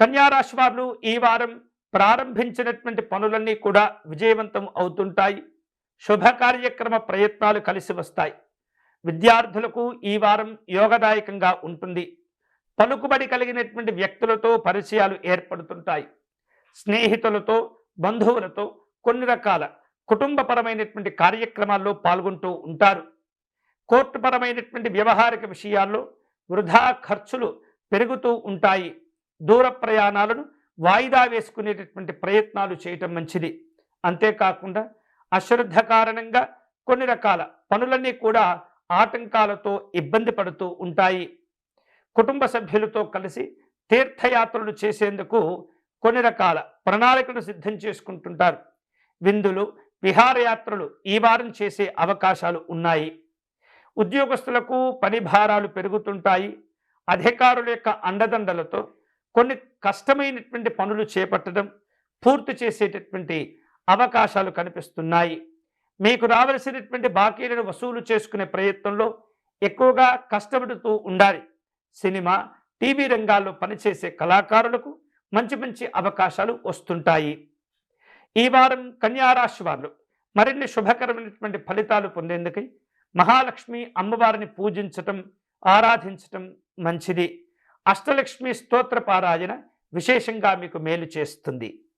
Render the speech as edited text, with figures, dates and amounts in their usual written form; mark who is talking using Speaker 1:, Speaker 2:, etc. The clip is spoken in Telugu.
Speaker 1: కన్యా రాశి వారు ఈ వారం ప్రారంభించినటువంటి పనులన్నీ కూడా విజయవంతం అవుతుంటాయి. శుభ కార్యక్రమ ప్రయత్నాలు కలిసి వస్తాయి. విద్యార్థులకు ఈ వారం యోగదాయకంగా ఉంటుంది. పలుకుబడి కలిగినటువంటి వ్యక్తులతో పరిచయాలు ఏర్పడుతుంటాయి. స్నేహితులతో, బంధువులతో కొన్ని రకాల కుటుంబపరమైనటువంటి కార్యక్రమాల్లో పాల్గొంటూ ఉంటారు. కోర్టుపరమైనటువంటి వ్యవహారిక విషయాల్లో వృధా ఖర్చులు పెరుగుతూ ఉంటాయి. దూర ప్రయాణాలను వాయిదా వేసుకునేటటువంటి ప్రయత్నాలు చేయటం మంచిది. అంతేకాకుండా అశ్రద్ధ కారణంగా కొన్ని రకాల పనులన్నీ కూడా ఆటంకాలతో ఇబ్బంది పడుతూ ఉంటాయి. కుటుంబ సభ్యులతో కలిసి తీర్థయాత్రలు చేసేందుకు కొన్ని రకాల ప్రణాళికలు సిద్ధం చేసుకుంటుంటారు. విందులు, విహారయాత్రలు ఈ వారం చేసే అవకాశాలు ఉన్నాయి. ఉద్యోగస్తులకు పని భారాలు పెరుగుతుంటాయి. అధికారుల యొక్క అండదండలతో కొన్ని కష్టమైనటువంటి పనులు చేపట్టడం, పూర్తి చేసేటటువంటి అవకాశాలు కనిపిస్తున్నాయి. మీకు రావలసినటువంటి బాకీలను వసూలు చేసుకునే ప్రయత్నంలో ఎక్కువగా కష్టపడుతూ ఉండాలి. సినిమా, టీవీ రంగాల్లో పనిచేసే కళాకారులకు మంచి మంచి అవకాశాలు వస్తుంటాయి. ఈ వారం కన్యారాశి వారు మరిన్ని శుభకరమైనటువంటి ఫలితాలు పొందేందుకై మహాలక్ష్మి అమ్మవారిని పూజించటం, ఆరాధించటం మంచిది. అష్టలక్ష్మి స్తోత్ర పారాయణ విశేషంగా మీకు మేలు చేస్తుంది.